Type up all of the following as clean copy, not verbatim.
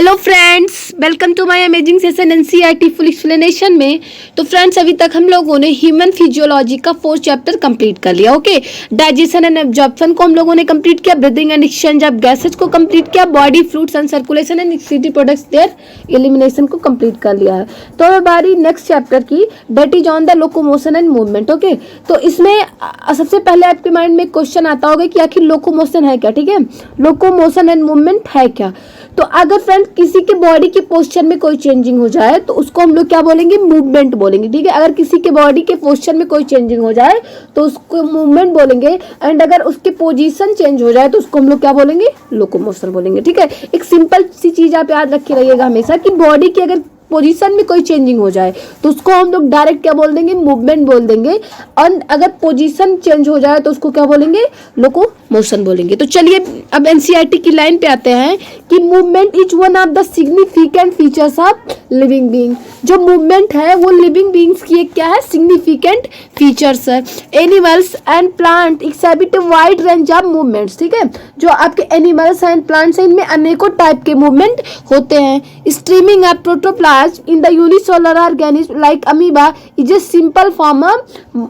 Hello friends, welcome to my amazing session NCERT full explanation में। तो friends, अभी तक हम लोगों ने ह्यूमन फिजियोलॉजी का 4th चैप्टर कंप्लीट कर लिया। ओके, डाइजेशन एंड एब्जॉर्प्शन को हम लोगों ने कंप्लीट किया, breathing and exchange of gases को कंप्लीट किया, body fluids and circulation and excretory products there elimination को कंप्लीट कर लिया है। तो अब बारी नेक्स्ट चैप्टर की, that is on the locomotion and movement. Okay, तो इसमें सबसे पहले आपके माइंड में क्वेश्चन आता होगा कि आखिर लोकोमोशन है क्या। ठीक है, लोकोमोशन एंड मूवमेंट है क्या। तो अगर फ्रेंड किसी के बॉडी के पोस्चर में कोई चेंजिंग हो जाए तो उसको हम लोग क्या बोलेंगे, मूवमेंट बोलेंगे। ठीक है, अगर किसी के बॉडी के पोस्चर में कोई चेंजिंग हो जाए तो उसको मूवमेंट बोलेंगे, एंड अगर उसके पोजीशन चेंज हो जाए तो उसको हम लोग क्या बोलेंगे, लोकोमोशन बोलेंगे। ठीक है, एक सिंपल सी चीज आप याद रखे रहिएगा हमेशा कि बॉडी की अगर पोजीशन में कोई चेंजिंग हो जाए तो उसको हम लोग डायरेक्ट क्या बोल देंगे, मूवमेंट बोल देंगे, और अगर पोजीशन चेंज हो जाए तो उसको क्या बोलेंगे, लोकोमोशन बोलेंगे। तो चलिए अब एनसीईआरटी की लाइन पे आते हैं कि movement is one of the significant features of living being. जो मूवमेंट है वो लिविंग बीइंग्स की एक क्या है, सिग्निफिकेंट फीचर्स है। Animals and plant exhibit wide range of movements. ठीक है, जो आपके एनिमल्स एंड प्लांट्स हैं इनमें अनेकों टाइप के मूवमेंट होते हैं। Streaming of protoplasm in the unicellular organism like amoeba is a simple form of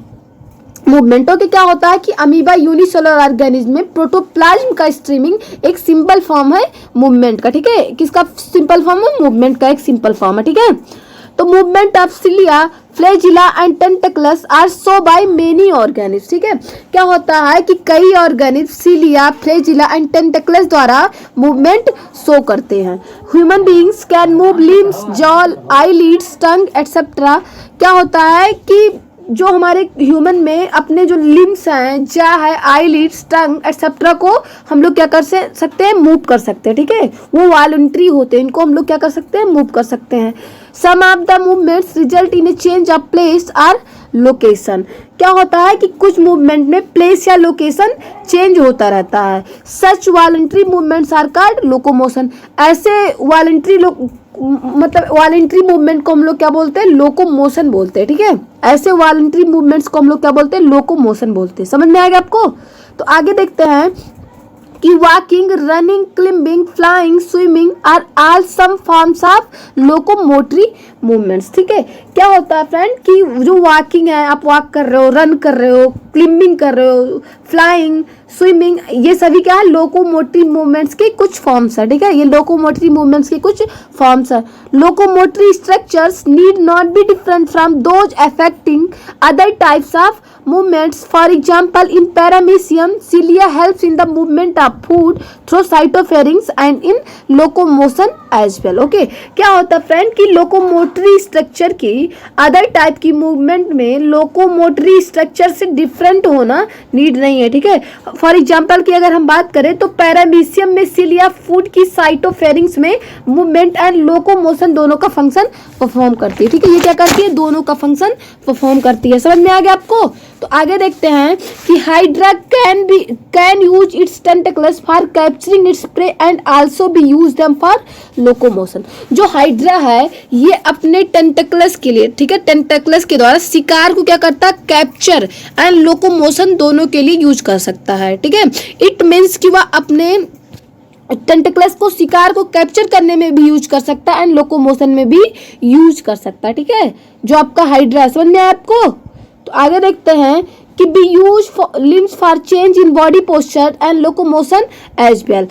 movement. Okay, क्या होता है कि अमीबा यूनिसेलुलर ऑर्गेनिज्म में प्रोटोप्लाज्म का स्ट्रीमिंग एक सिंपल फॉर्म है मूवमेंट का। ठीक है, किसका सिंपल फॉर्म है, मूवमेंट का एक सिंपल फॉर्म है। ठीक है, तो movement of cilia, flagella and tentacles are so by many organism. ठीक है, क्या होता है कि कई organism cilia, flagella and tentacles द्वारा मूवमेंट शो करते हैं। Human beings can move limbs, jaw, eyelids, tongue etcetera. क्या होता है कि जो हमारे ह्यूमन में अपने जो लिम्स हैं, जा है, आईलिड्स, टंग एक्सेट्रा को हम लोग क्या कर सकते हैं, मूव कर सकते हैं। ठीक है, वो वॉलंटरी होते हैं, इनको हम लोग क्या कर सकते हैं, मूव कर सकते हैं। Some of the movements result in a change of place और लोकेशन। क्या होता है कि कुछ मूवमेंट में प्लेस या लोकेशन चेंज होता रहता है। Such voluntary movements are called locomotion. ऐसे वॉलंटरी वॉलंटरी मूवमेंट को हम लोग क्या बोलते हैं, लोकोमोशन बोलते हैं। ठीक है, ऐसे वॉलंटरी मूवमेंट्स को हम लोग क्या बोलते हैं, लोकोमोशन बोलते हैं। समझ में आएगा आपको। तो आगे देखते हैं कि walking, running, climbing, flying, swimming are all some forms of locomotory movements. ठीक है, क्या होता है फ्रेंड कि जो वॉकिंग है, आप वॉक कर रहे हो, रन कर रहे हो, क्लिंबिंग कर रहे हो, फ्लाइंग, स्विमिंग, ये सभी क्या है, लोकोमोटरी मूवमेंट्स के कुछ फॉर्म्स है। ठीक है, ये लोकोमोटरी मूवमेंट्स के कुछ फॉर्म्स है। Locomotory structures need not be different from those affecting other types of movements. For example, in paramecium, cilia helps in the movement of food through cytopharynx and in locomotion as well. Okay, क्या होता है friend कि locomotory structure की other type की movement में locomotory structure से different होना need नहीं है। ठीक है, फॉर एग्जांपल की अगर हम बात करें तो पैरामीशियम में सिलिया फूड की साइटोफेरिंग्स में मूवमेंट एंड लोकोमोशन दोनों का फंक्शन परफॉर्म करती है। ठीक है, ये क्या करती है, दोनों का फंक्शन परफॉर्म करती है। समझ में आ गया आपको। तो आगे देखते हैं कि hydra can use it's tentacles for capturing its prey and also be use them for locomotion. जो हाइड्रा है ये अपने टेंटेकल्स के लिए, ठीक है, टेंटेकल्स के द्वारा शिकार को क्या करता है, कैप्चर एंड लोकोमोशन दोनों के लिए यूज कर सकता है। ठीक है, इट मीन्स कि वह अपने टेंटेकल्स को शिकार को कैप्चर करने में भी यूज कर सकता है एंड लोकोमोशन में भी यूज कर सकता है। ठीक है, जो आपका हाइड्रा, समझ में आया आपको। तो आगे देखते हैं कि we use limbs for change in body posture and locomotion as well.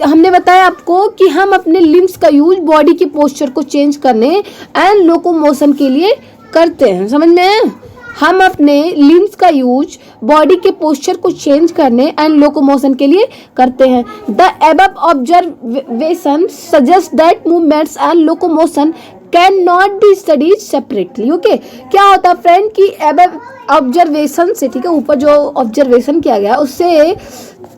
हमने बताया आपको कि हम अपने लिम्स का यूज बॉडी के पोस्चर को चेंज करने एंड लोकोमोशन के लिए करते हैं। समझ में, हम अपने लिम्स का यूज बॉडी के पोस्चर को चेंज करने एंड लोकोमोशन के लिए करते हैं। The above observation suggest that movements and locomotion can not be studies separately. Okay, क्या होता है फ्रेंड कि अबव ऑब्जर्वेशन से, ठीक है, ऊपर जो ऑब्जर्वेशन किया गया उससे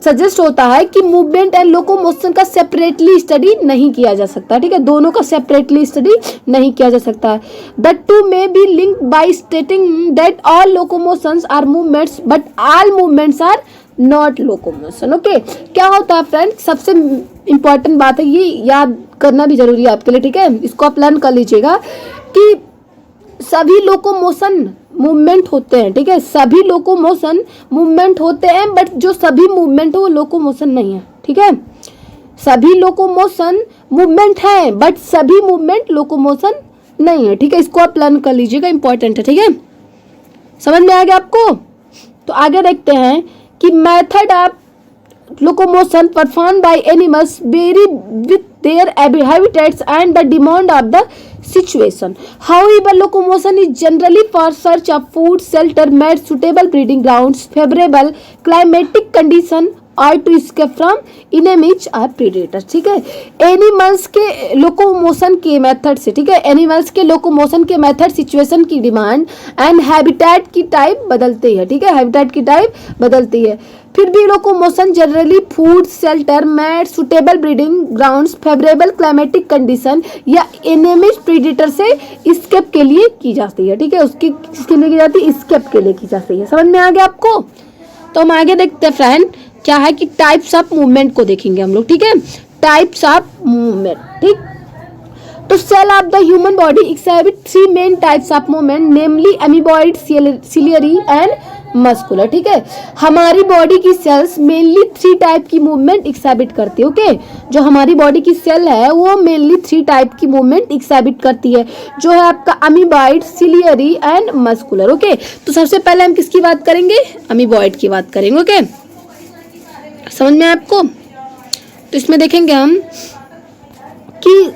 सजेस्ट होता है कि मूवमेंट एंड लोकोमोशन का सेपरेटली स्टडी नहीं किया जा सकता। ठीक है, दोनों का सेपरेटली स्टडी नहीं किया जा सकता है। The two may be linked by stating that all locomotions are movements but all movements are not locomotion. Okay, क्या होता है फ्रेंड, सबसे इंपॉर्टेंट बात है, ये याद करना भी जरूरी है आपके लिए। ठीक है, इसको आप लर्न कर लीजिएगा कि सभी लोकोमोशन मूवमेंट होते हैं। ठीक है, सभी लोकोमोशन मूवमेंट होते हैं, बट जो सभी मूवमेंट है वो लोकोमोशन नहीं है। ठीक है, सभी लोकोमोशन मूवमेंट है बट सभी मूवमेंट लोकोमोशन नहीं है, ठीक है। इसको आप लर्न कर लीजिएगा, इंपॉर्टेंट है, ठीक है। समझ में आ गया आपको? तो आगे देखते हैं कि method of locomotion performed by animals vary with their habitats and the demand of the situation. However, locomotion is generally for search of food, shelter, made suitable breeding grounds, favorable climatic condition or to escape from enemies or predators, ठीक है। Animals के locomotion के method से, ठीक है, animals के locomotion के method situation की डिमांड एंड हैबिटेट की टाइप बदलती है, ठीक है, हैबिटेट की टाइप बदलती है। फिर भी locomotion generally food, shelter, mate, suitable breeding grounds, favourable climatic condition या एनिमीज प्रीडेटर से स्केप के लिए की जाती है, ठीक है। उसकी किसके लिए की जाती है? स्केप के लिए की जाती है। समझ में आ गया आपको? तो हम आगे देखते हैं फ्रेंड, क्या है कि टाइप्स ऑफ मूवमेंट को देखेंगे हम लोग, ठीक है। टाइप्स ऑफ मूवमेंट, ठीक। तो cell of the human body exhibit 3 main types of movement, namely amoeboid, ciliary and muscular, ठीक है। हमारी बॉडी की सेल्स मेनली 3 टाइप की मूवमेंट एक्सिबिट करती है, ओके। जो हमारी बॉडी की सेल है वो मेनली 3 टाइप की मूवमेंट एक्सिबिट करती है, जो है आपका amoeboid, ciliary and muscular, okay. तो सबसे पहले हम किसकी बात करेंगे? अमीबॉइड की बात करेंगे, ओके। समझ में आपको? तो इसमें देखेंगे हम कि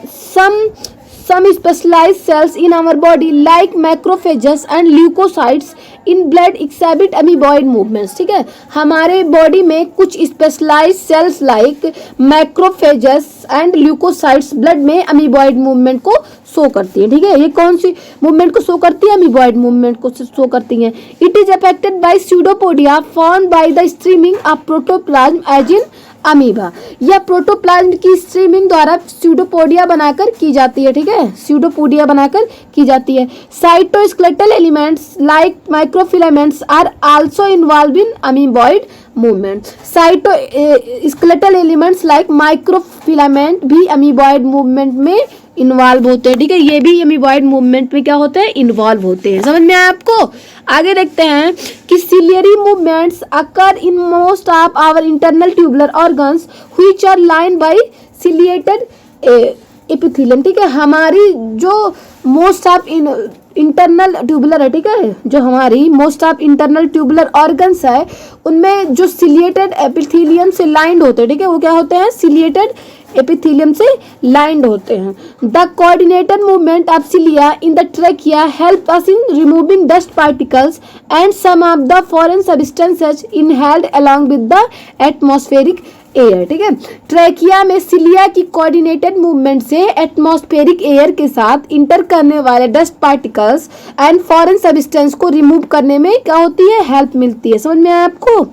some specialized cells in our body like macrophages and leukocytes in blood exhibit amoeboid movements, ठीक है। हमारे बॉडी में कुछ specialised cells like macrophages and leucocytes blood में अमीबॉइड मूवमेंट को शो करती है, ठीक है। ये कौन सी मूवमेंट को शो करती है? अमीबॉइड मूवमेंट को शो करती है। It is affected by pseudopodia formed by the streaming of protoplasm as in amoeba. यह प्रोटोप्लाज्म की स्ट्रीमिंग द्वारा स्यूडोपोडिया बनाकर की जाती है, ठीक है, स्यूडोपोडिया बनाकर की जाती है। Cytoskeletal elements like microfilaments are also involved in amoeboid movement. Cytoskeletal elements like microfilament भी अमीबॉइड मूवमेंट में इन्वॉल्व होते हैं, ठीक है। ये भी अमीबॉइड मूवमेंट में क्या होते हैं? इन्वॉल्व होते हैं। समझ में आया आपको? आगे देखते हैं कि ciliary movements occur in most of our internal tubular organs which are lined by ciliated epithelium, ठीक है। हमारी जो मोस्ट ऑफ इंटरनल ट्यूबुलर है, ठीक है, जो हमारी most of internal tubular organs है उनमें जो सिलिएटेड एपिथेलियम से लाइंड होते हैं, ठीक है, वो क्या होते हैं? सिलिएटेड एपिथेलियम से लाइंड होते हैं। The coordinated movement of cilia in the trachea help us in removing dust particles and some of the foreign substances inhaled along with the atmospheric air, ठीक है। ट्रेकिया में सिलिया की coordinated movement से atmospheric air के साथ enter करने वाले dust particles and foreign substance को रिमूव करने में क्या होती है? हेल्प मिलती है। समझ में आया आपको?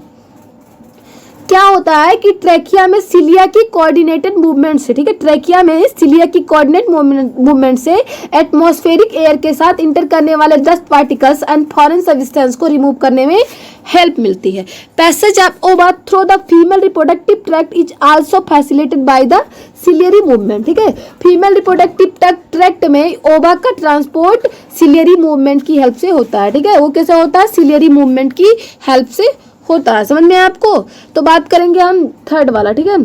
क्या होता है कि ट्रेकिया में सिलिया की कोऑर्डिनेटेड मूवमेंट से, ठीक है, ट्रेकिया में सिलिया की कोऑर्डिनेट मूवमेंट से एटमॉस्फेरिक एयर के साथ इंटर करने वाले dust particles and foreign substance को रिमूव करने में हेल्प मिलती है। पैसेज ऑफ ओवा through the female reproductive tract is also facilitated by the ciliary movement, ठीक है। फीमेल रिप्रोडक्टिव ट्रैक्ट में ओवा का ट्रांसपोर्ट सिलियरी मूवमेंट की हेल्प से होता है, ठीक है। वो कैसे होता है? सिलियरी मूवमेंट की हेल्प से होता है। समझ में आया आपको? तो बात करेंगे हम थर्ड वाला, ठीक है।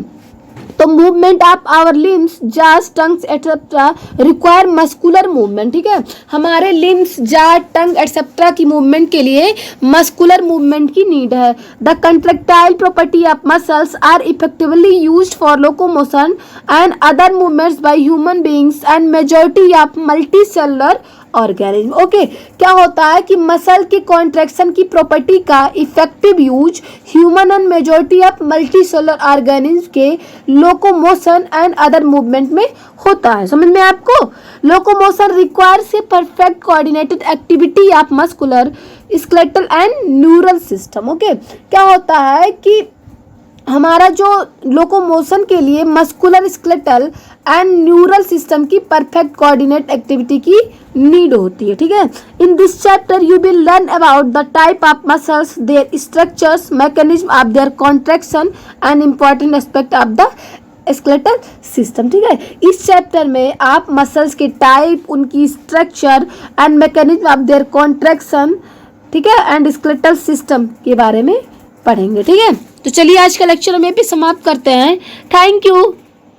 तो मूवमेंट ऑफ आवर लिम्स, जास, tongues etcetera require muscular movement, ठीक है। हमारे लिम्स, जा, टंग एटसेट्रा की मूवमेंट के लिए मस्कुलर मूवमेंट की नीड है। The contractile property of muscles are effectively used for locomotion and other movements by human beings and majority of multi cellular organism, okay. क्या होता है कि मसल की कॉन्ट्रैक्शन की प्रॉपर्टी का effective use human and majority of multi cellular organism के locomotion and other movement में होता है। समझ में आपको? Locomotion requires a perfect coordinated activity of muscular, skeletal and neural system, okay. क्या होता है कि हमारा जो लोकोमोशन के लिए muscular, skeletal and neural system की परफेक्ट कोऑर्डिनेट एक्टिविटी की नीड होती है, ठीक है। In this chapter you will learn about the type of muscles, their structures, mechanism of their contraction and important aspect of the skeletal system, ठीक है। इस chapter में आप मसल्स के टाइप, उनकी structure and mechanism of their contraction, ठीक है, and skeletal system के बारे में पढ़ेंगे, ठीक है। तो चलिए आज का लेक्चर हम यहीं पे समाप्त करते हैं। Thank you.